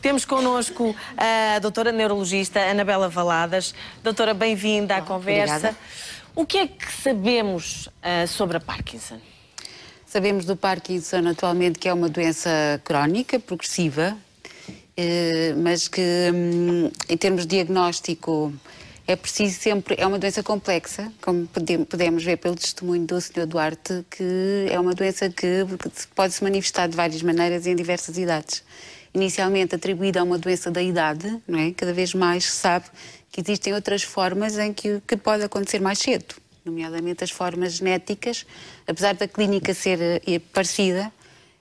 Temos connosco a doutora neurologista Anabela Valadas. Doutora, bem-vinda à conversa. Obrigada. O que é que sabemos sobre a Parkinson? Sabemos do Parkinson atualmente que é uma doença crónica, progressiva, mas que em termos de diagnóstico é preciso sempre, é uma doença complexa, como podemos ver pelo testemunho do Sr. Duarte, que é uma doença que pode se manifestar de várias maneiras e em diversas idades. Inicialmente atribuída a uma doença da idade, não é? Cada vez mais se sabe que existem outras formas em que pode acontecer mais cedo, nomeadamente as formas genéticas. Apesar da clínica ser parecida,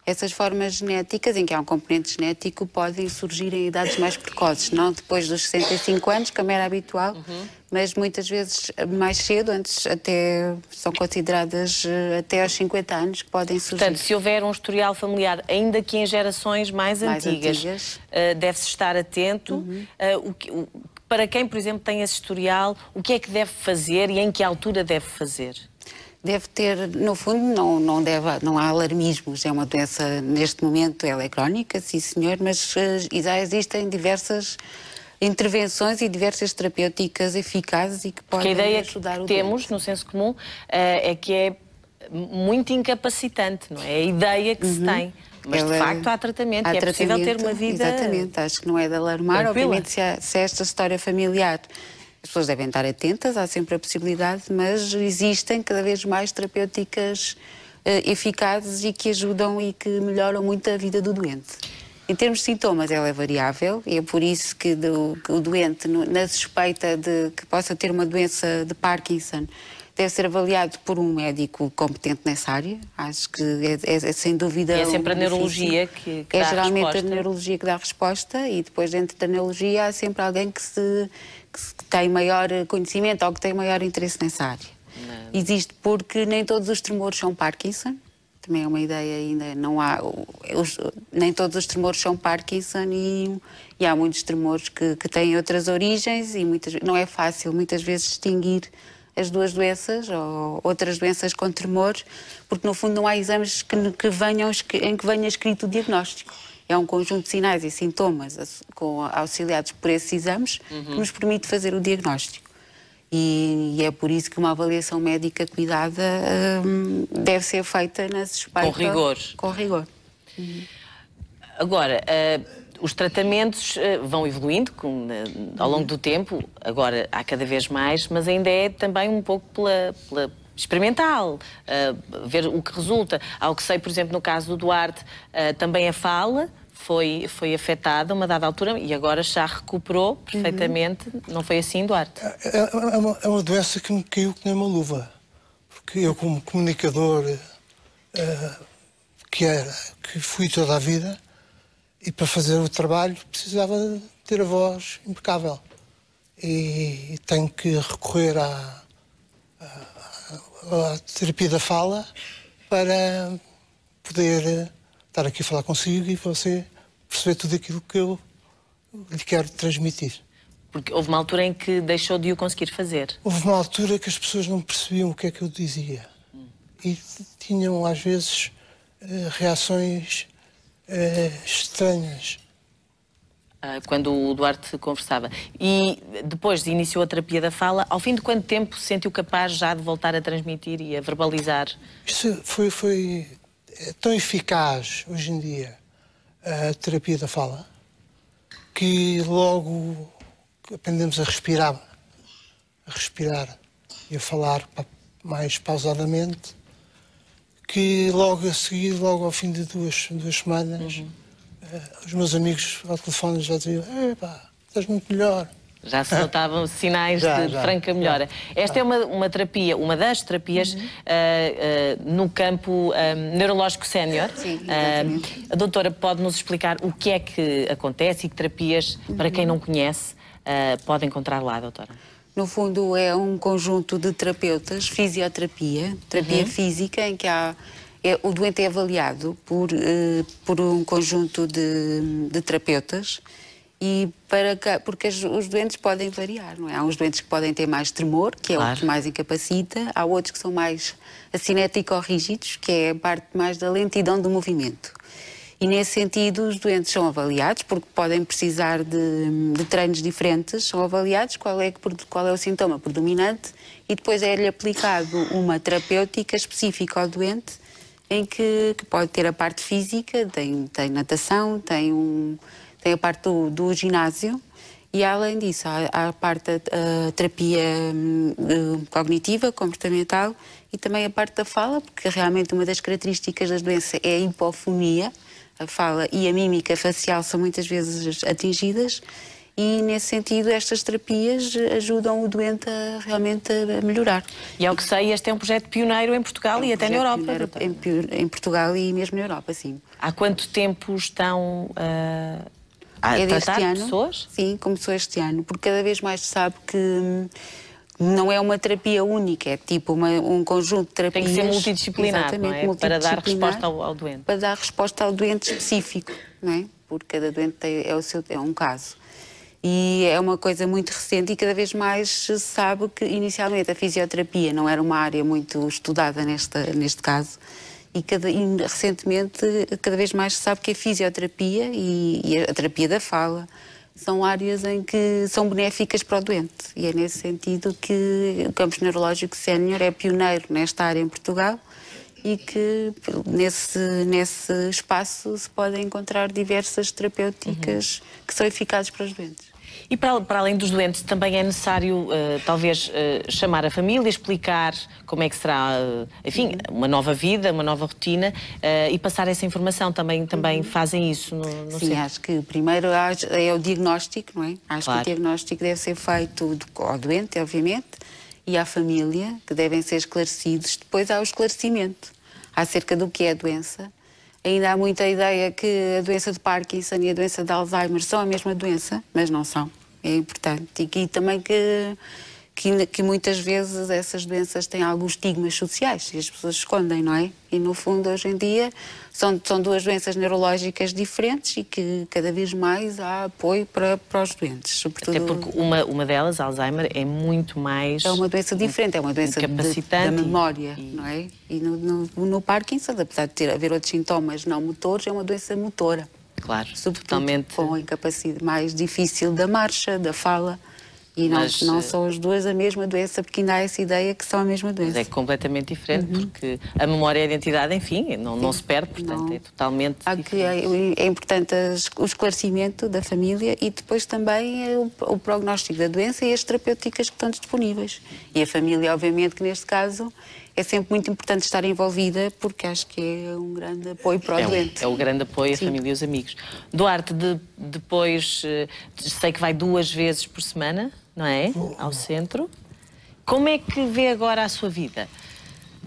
essas formas genéticas, em que há um componente genético, podem surgir em idades mais precoces, não depois dos 65 anos, como era habitual, mas muitas vezes mais cedo, antes até são consideradas até aos 50 anos que podem surgir. Portanto, se houver um historial familiar, ainda que em gerações mais antigas, deve-se estar atento. Para quem, por exemplo, tem esse historial, o que é que deve fazer e em que altura deve fazer? Deve ter, no fundo, não há alarmismos. É uma doença, neste momento, ela é crónica, sim senhor, mas já existem diversas intervenções e diversas terapêuticas eficazes e que podem ajudar o doente. Porque a ideia que temos, no senso comum, é que é muito incapacitante, não é? É a ideia que se tem. Mas, de facto, há tratamento e é possível ter uma vida... Exatamente, acho que não é de alarmar. Tranquila. Obviamente, se há esta história familiar, as pessoas devem estar atentas, há sempre a possibilidade, mas existem cada vez mais terapêuticas eficazes e que ajudam e que melhoram muito a vida do doente. Em termos de sintomas, ela é variável e é por isso que o doente, na suspeita de que possa ter uma doença de Parkinson, deve ser avaliado por um médico competente nessa área. Acho que é sem dúvida... E é sempre a neurologia que dá a resposta. É geralmente a neurologia que dá a resposta e depois dentro da neurologia há sempre alguém que tem maior conhecimento ou que tem maior interesse nessa área. Não. Existe porque nem todos os tremores são Parkinson. Também é uma ideia ainda, não há... nem todos os tremores são Parkinson e há muitos tremores que têm outras origens e não é fácil muitas vezes distinguir as duas doenças ou outras doenças com tremores, porque no fundo não há exames em que venha escrito o diagnóstico. É um conjunto de sinais e sintomas auxiliados por esses exames que nos permite fazer o diagnóstico. E é por isso que uma avaliação médica cuidada deve ser feita na suspeita. Com rigor. Com rigor. Agora, os tratamentos vão evoluindo ao longo do tempo, agora há cada vez mais, mas ainda é também um pouco pela experimental, ver o que resulta. Ao que sei, por exemplo, no caso do Duarte, também a fala foi afetada a uma dada altura e agora já recuperou perfeitamente. Não foi assim, Duarte? É uma doença que me caiu que nem uma luva. Porque eu, como comunicador que fui toda a vida, e para fazer o trabalho precisava ter a voz impecável. E tenho que recorrer à terapia da fala para poder estar aqui a falar consigo e você perceber tudo aquilo que eu lhe quero transmitir. Porque houve uma altura em que deixou de o conseguir fazer. Houve uma altura que as pessoas não percebiam o que é que eu dizia. E tinham, às vezes, reações estranhas. Quando o Duarte conversava. E depois iniciou a terapia da fala, ao fim de quanto tempo se sentiu capaz já de voltar a transmitir e a verbalizar? Isso foi tão eficaz hoje em dia, a terapia da fala, que logo aprendemos a respirar e a falar mais pausadamente, que logo a seguir, logo ao fim de duas semanas, os meus amigos ao telefone já diziam: "Epá, estás muito melhor." Já se notavam sinais de franca melhora. Esta é uma terapia, uma das terapias no campo neurológico sénior. Sim, a doutora pode nos explicar o que é que acontece e que terapias, para quem não conhece, pode encontrar lá, doutora? No fundo, é um conjunto de terapeutas, fisioterapia, terapia física, em que o doente é avaliado por um conjunto de terapeutas porque os doentes podem variar, não é? Há uns doentes que podem ter mais tremor, que é o que mais incapacita, há outros que são mais acinético-rígidos, que é a parte mais da lentidão do movimento. E nesse sentido os doentes são avaliados, porque podem precisar de treinos diferentes, são avaliados qual é o sintoma predominante e depois é-lhe aplicado uma terapêutica específica ao doente, em que pode ter a parte física, tem natação, tem a parte do ginásio, e além disso há a parte da terapia cognitiva, comportamental, e também a parte da fala, porque realmente uma das características das doenças é a hipofonia, a fala e a mímica facial são muitas vezes atingidas, e nesse sentido estas terapias ajudam o doente realmente a melhorar. E ao que sei, este é um projeto pioneiro em Portugal e até na Europa. Em Portugal e mesmo na Europa, sim. Há quanto tempo estão a tratar pessoas? Sim, começou este ano, porque cada vez mais se sabe que não é uma terapia única, é tipo um conjunto de terapias. Tem que ser multidisciplinar, não é? Para dar resposta ao doente. Para dar resposta ao doente específico, não é? Porque cada doente é um caso. E é uma coisa muito recente e cada vez mais se sabe que inicialmente a fisioterapia não era uma área muito estudada neste caso. E recentemente cada vez mais se sabe que a fisioterapia e a terapia da fala são áreas em que são benéficas para o doente. E é nesse sentido que o Campus Neurológico Sénior é pioneiro nesta área em Portugal e que nesse espaço se podem encontrar diversas terapêuticas que são eficazes para os doentes. E para além dos doentes, também é necessário, talvez, chamar a família, explicar como é que será, enfim, uma nova vida, uma nova rotina e passar essa informação. Também fazem isso no Sim, centro. acho que primeiro é o diagnóstico, não é? Acho Claro. que o diagnóstico deve ser feito ao doente, obviamente, e à família, que devem ser esclarecidos. Depois há o esclarecimento acerca do que é a doença. Ainda há muita ideia que a doença de Parkinson e a doença de Alzheimer são a mesma doença, mas não são. É importante. E também que muitas vezes essas doenças têm alguns estigmas sociais e as pessoas escondem, não é? E no fundo, hoje em dia, são duas doenças neurológicas diferentes e que cada vez mais há apoio para os doentes. Sobretudo... Até porque uma delas, Alzheimer, é muito mais... É uma doença diferente, é uma doença da memória, não é? E no Parkinson, apesar de haver outros sintomas não motores, é uma doença motora. Claro, Sobretudo totalmente... com a incapacidade mais difícil da marcha, da fala. E não são as duas a mesma doença, porque ainda há essa ideia que são a mesma doença. Mas é completamente diferente, porque a memória e a identidade, enfim, não se perde, portanto, é totalmente diferente. É importante o esclarecimento da família e depois também o prognóstico da doença e as terapêuticas que estão disponíveis. E a família, obviamente, que neste caso é sempre muito importante estar envolvida, porque acho que é um grande apoio para o doente. É o grande apoio à família e aos amigos. Duarte, depois, sei que vai 2 vezes por semana, não é? Ao centro. Como é que vê agora a sua vida?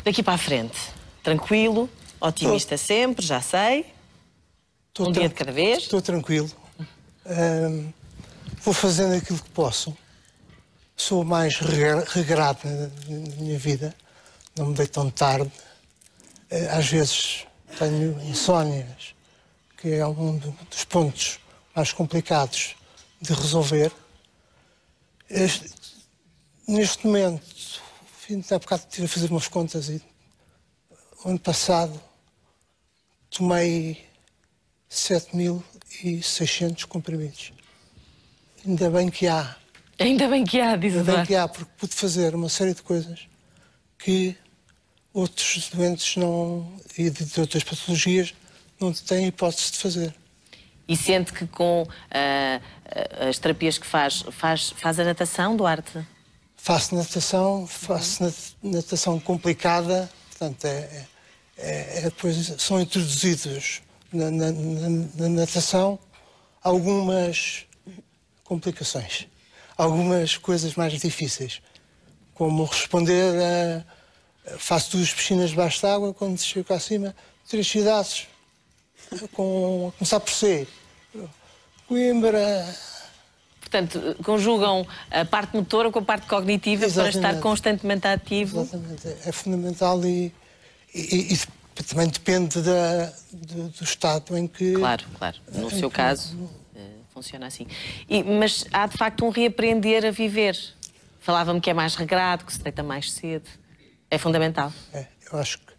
Daqui para a frente? Tranquilo? Otimista sempre, já sei? Um dia de cada vez? Estou tranquilo. Vou fazendo aquilo que posso. Sou mais regrado na minha vida. Não me deito tão tarde. Às vezes tenho insónias, que é um dos pontos mais complicados de resolver. Neste momento, há bocado estive a fazer umas contas e o ano passado tomei 7.600 comprimidos. Ainda bem que há. Ainda bem que há, diz o Ainda bem Duarte. que há, porque pude fazer uma série de coisas que outros doentes e de outras patologias não têm hipótese de fazer. E sente que com as terapias que faz a natação, Duarte? Faço natação complicada, portanto, depois são introduzidos na natação algumas complicações, algumas coisas mais difíceis, como responder faço 2 piscinas debaixo d'água, quando chego cá acima, 3 cidades, a começar por C. Coimbra. Portanto, conjugam a parte motora com a parte cognitiva. Exatamente. Para estar constantemente ativo. Exatamente, é fundamental e também depende do estado em que... Claro. No seu caso, funciona assim. Mas há de facto um reaprender a viver. Falava-me que é mais regrado, que se deita mais cedo. É fundamental. Eu acho que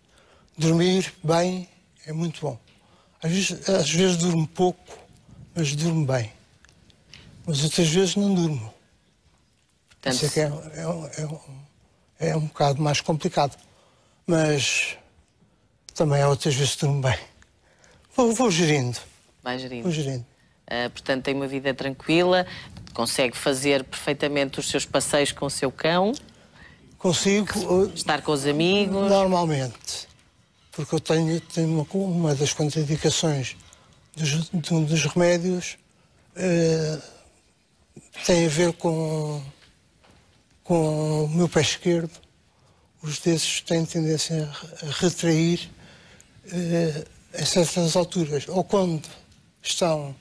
dormir bem é muito bom. Às vezes durmo pouco, mas durmo bem. Mas outras vezes não durmo. Portanto, Isso é que é um bocado mais complicado. Mas também há outras vezes que durmo bem. Vou gerindo. vai gerindo. Vou gerindo. Portanto, tem uma vida tranquila, consegue fazer perfeitamente os seus passeios com o seu cão, Consigo. estar com os amigos. Normalmente. Porque eu tenho uma das contraindicações dos remédios tem a ver com o meu pé esquerdo. Os dedos têm tendência a retrair em certas alturas. Ou quando estão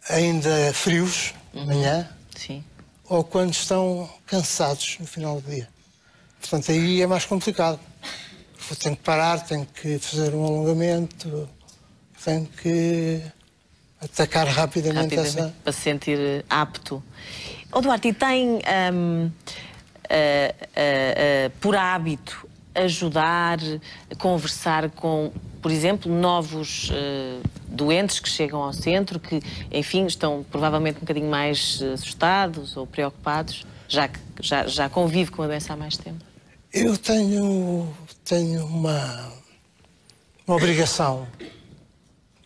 ainda frios, de manhã, Sim. ou quando estão cansados no final do dia. Portanto, aí é mais complicado. Eu tenho que parar, tenho que fazer um alongamento, tenho que atacar rapidamente essa... Para se sentir apto. Duarte, e tem por hábito ajudar, conversar com, por exemplo, novos doentes que chegam ao centro, que, enfim, estão provavelmente um bocadinho mais assustados ou preocupados, já convive com a doença há mais tempo? Eu tenho uma obrigação,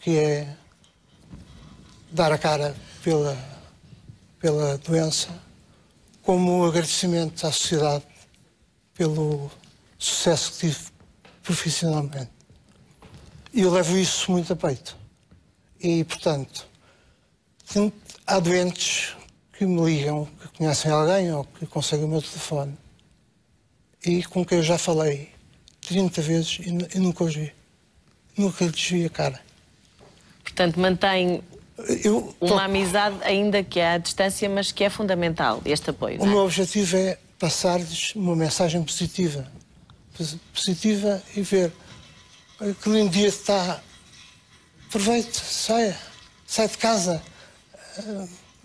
que é dar a cara pela doença, como agradecimento à sociedade pelo sucesso que tive profissionalmente. E eu levo isso muito a peito. E, portanto, há doentes que me ligam, que conhecem alguém ou que conseguem o meu telefone e com quem eu já falei 30 vezes e nunca os vi. Nunca lhes vi a cara. Portanto, mantém uma amizade, ainda que é à distância, mas que é fundamental, este apoio. O meu objetivo é passar-lhes uma mensagem positiva. Positiva e ver que lindo dia está. Aproveite, saia de casa,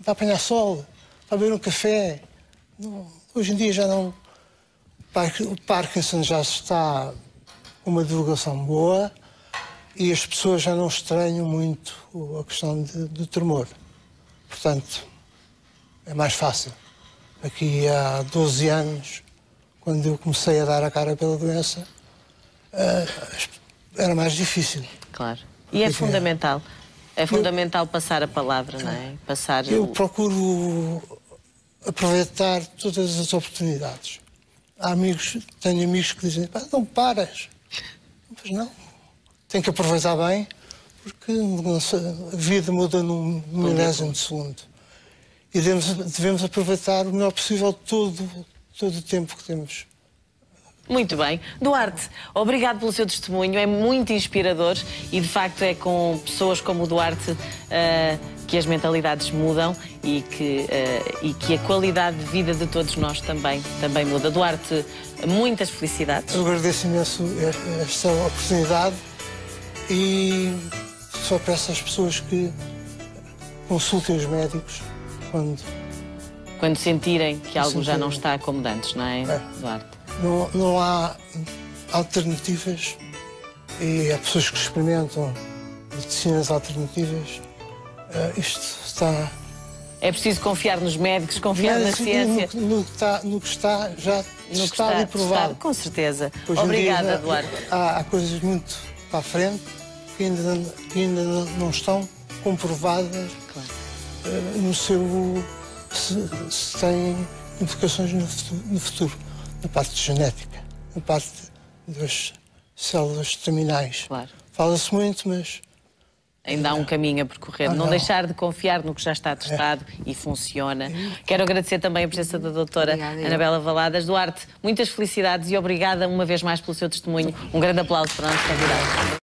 vá apanhar sol, vá beber um café. Hoje em dia já não... O Parkinson já está com uma divulgação boa e as pessoas já não estranham muito a questão do tremor. Portanto, é mais fácil. Aqui há 12 anos, quando eu comecei a dar a cara pela doença, era mais difícil. Claro. E é fundamental. É fundamental passar a palavra, não é? Eu procuro aproveitar todas as oportunidades. Tenho amigos que dizem, não paras. Mas não, tenho que aproveitar bem, porque a vida muda num milésimo de segundo. E devemos aproveitar o melhor possível todo o tempo que temos. Muito bem. Duarte, obrigado pelo seu testemunho, é muito inspirador e, de facto, é com pessoas como o Duarte que as mentalidades mudam e que a qualidade de vida de todos nós também muda. Duarte, muitas felicidades. Eu agradeço imenso esta oportunidade e só peço às pessoas que consultem os médicos quando sentirem que algo já não está como antes, não é, Duarte? Não há alternativas e há pessoas que experimentam medicinas alternativas. Isto está... É preciso confiar nos médicos, confiar na ciência. No que está, já está ali provado. Com certeza. Hoje Obrigada, dia, Duarte. Há coisas muito para a frente que ainda não estão comprovadas no seu... se têm implicações no futuro. Na parte genética, na parte das células terminais. Claro. Fala-se muito, mas... Ainda há um caminho a percorrer. Não deixar de confiar no que já está testado e funciona. Quero agradecer também a presença da doutora Anabela Valadas. Duarte, muitas felicidades e obrigada uma vez mais pelo seu testemunho. Um grande aplauso para a nossa convidada.